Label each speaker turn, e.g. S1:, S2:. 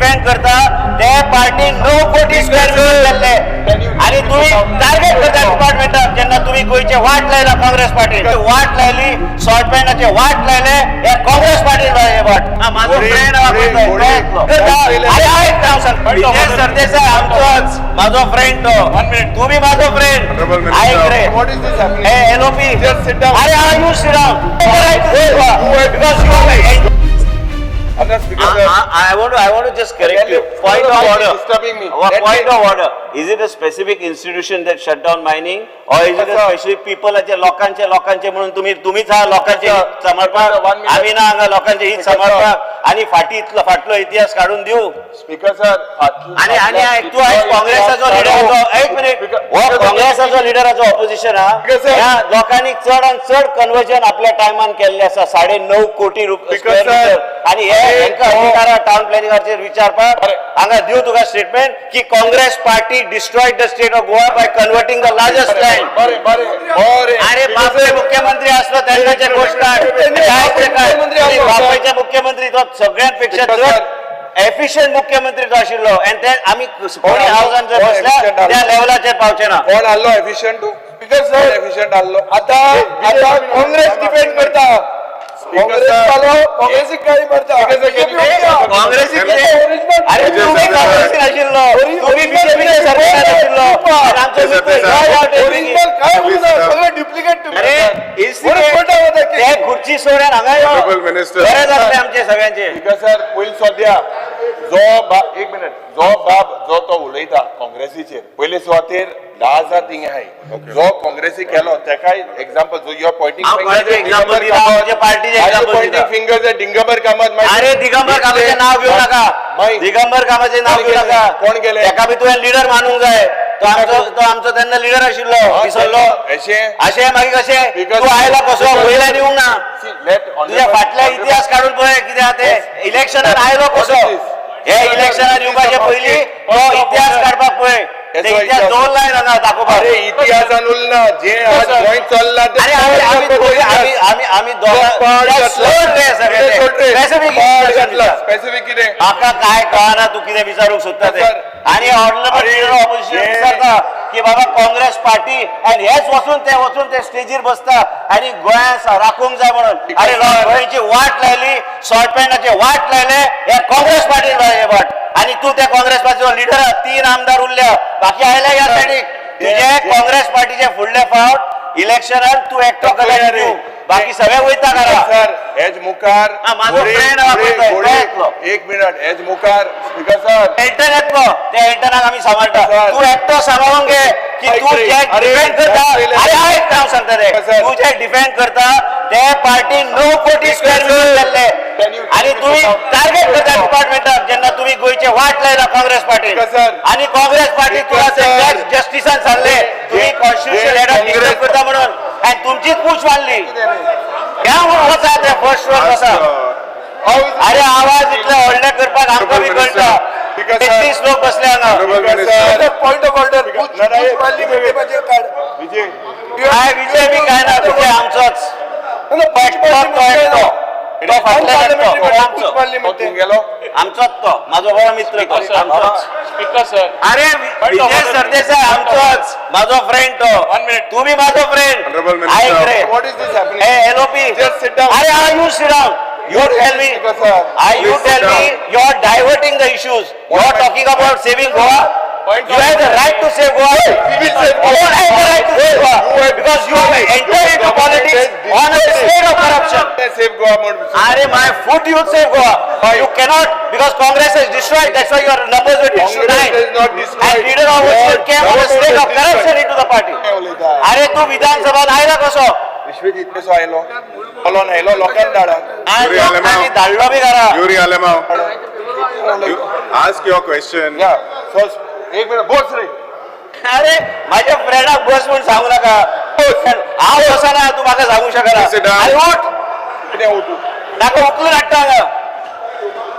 S1: Defend करता ते party 9 कोटी स्क्वेअर मीटर जाल्ले आणि तुम्ही टार्गेट करता डिपार्टमेंटाक जेन्ना तुम्ही गोयचे वाट लायला काँग्रेस पार्टी वाट लायली शॉर्ट पॅन्टाचे वाट लायले हे काँग्रेस पार्टी वाट माझो फ्रेंड विजय सरदेसाय आमचोच माझो फ्रेंड तो तुम्ही माझो फ्रेंड ऐक रे हे एलओपी अरे are you sit down because you are I want to just correct you. Point of order.
S2: Disturbing me.
S1: Point of order. Is it a specific institution that shut down mining, or is it a specific people? लोकांचे म्हणून तुम्हीच हा लोकांचे समर्पक आम्ही ना हांगा लोकांचे हित समर्पक आणि फाटलो इतिहास काढून देऊ.
S2: स्पीकर सर
S1: आणि तू आहेस काँग्रेसाचो लिडर. एक मिनिट हो काँग्रेसाचो लिडराचो ऑपोजिशन हा लोकांनी चड आणि चड कन्वर्जन आपल्या टायमान केल्ले आसा 9.5 कोटी रुपये आणि टाउन प्लॅनिंगाचेर विचारपाक हांगा दिव तुका स्टेटमेंट की Congress party destroyed the state of Goa by converting the largest land. अरे बापरे मुख्यमंत्री असलो त्यांचे गोष्ट बापायचे मुख्यमंत्री तो सगळ्यांपेक्षा चड एफिशियंट मुख्यमंत्री तो आशिल्लो आणि ते आम्ही कोणी हाऊसान जर बसल्या त्या लेवलाचेर पावचे ना.
S2: कोण आलो एफिशियंट तू स्पीकर सर एफिशियंट आलो आता काँग्रेस डिपेंड करता काँग्रेस गाडी पडता
S1: काँग्रेस अरे तुम्ही काँग्रेस आशिल्लो तुम्ही बीजेपी सरकार आशिल्लो
S2: ओरिजिनल काय बोलता सगळं डुप्लिकेट
S1: अरे ते खुर्ची सोडून हांगा यो गरज असते आमचे सगळ्यांचे.
S2: स्पीकर सर पयलीं सद्या जो एक मिनिट जो बाब जो तो उलयता काँग्रेसीचेर पयले सुवातेर 10,000 थिंग आहाय जो काँग्रेसी केलो तेकाय एग्जांपल जो you're pointing finger Digambar Kamat
S1: अरे दिगंबर कामाचे नाव घेऊ नका दिगंबर कामाचे नाव घेऊ नका
S2: कोण केले
S1: एका बी तुवें लिडर मानूंक जाय तो आमचो तेन्ना लिडर आशिल्लो विसरलो अशें मागीर कशें तूं आयला कसो वयल्यान येवंक ना तुज्या फाटल्या इतिहास काडून पळय कितें आहा ते इलेक्शनान आयलो कसो हे इलेक्शनान येवपाचे पयलीं तो इतिहास काडपाक पळय ते इतिहास दवरलाय ना दाखोवपाक.
S2: अरे इतिहासान उरला जे आज गोंय चल्ला
S1: अरे आम्ही
S2: स्पेसिफिक कितें
S1: म्हाका काय कळना तू कितें विचारूंक सोदता ते आणि ऑपोजिशन विचारता की बाबा काँग्रेस पार्टी आणि हेच वचून ते स्टेजीर बसता आणि गोंयांत राखूंक जाय म्हणून अरे गोंयची वाट लायली शॉर्ट पॅन्टाचे वाट लायले हे काँग्रेस पार्टी वाट आणि तू त्या काँग्रेस पार्टीचो लिडर 3 आमदार उरल्या बाकी आयले ह्या सायडीक तुझे काँग्रेस पार्टीचे फुडले फावट इलेक्शनात तू एकटो कलेक्ट दिव बाकी सगळे वयता करा
S2: सर हेज मुखार
S1: माझो फ्रेंड
S2: एक मिनिट हेज मुखार स्पीकर सर
S1: एंटर येतलो त्या एंटरनाक आम्ही सांबाळटा तू एकटो सांभाळून घे की तू जे डिफेंड करता अरे एक नाव सांगता रे तू जे डिफेंड करता ते पार्टी 9 कोटी स्क्वेअर मीटर जाल्ले आणि तुम्ही टार्गेट करता डिपार्टमेंटाक जेन्ना तुम्ही गोयचे वाट लायला काँग्रेस पार्टी आणि काँग्रेस पार्टी तुला जस्टिसान सांगले तुम्ही कॉन्स्टिट्यूशन हेड डिक्लेअर करता म्हणून आणि तुमचीच पूछ मारली क्या म्हणून वचा ते फर्स्ट वर वचा अरे आवाज इतले व्हडले करपाक आमकां बी कळटा 33 लोक बसले हांगा
S2: पॉइंट ऑफ ऑर्डर
S1: काय विजय बी काय ना तुझे आमचोच आमचोच तो माझो बरो मित्र अरे विजय सरदेसाय आमचोच माझो फ्रेंड तो तुम्ही माझो फ्रेंड ऐक रे हे एलओपी अरे are you sit down You tell me, you are diverting the issues. You are talking about saving Goa. You have the right to save Goa. You don't have the right to save Goa because you have entered into politics on a state of corruption.
S2: Save Goa.
S1: Are my foot you save Goa. You cannot because Congress is destroyed. That's why your numbers were destroyed.
S2: Congress is not destroyed.
S1: And leader of opposition came on a state of corruption into the party. Are tu Vidhan Sabha आयला कसो?
S2: विश्वजित कसो आयलो? बोलो नायलो लोकांक धाडा.
S1: आणि धाडलो बी करा.
S3: Yuri Alemao, ask your question.
S2: Yeah. So एक मिनिट बोस रे.
S1: अरे माझ्या फ्रेंडाक बस म्हणून सांगू नका हांव बसना तू म्हाका सांगू शकना
S3: Sit down.
S1: अरे उठ
S2: कितें उठू?
S1: नाका उकलून हाडटा हांगा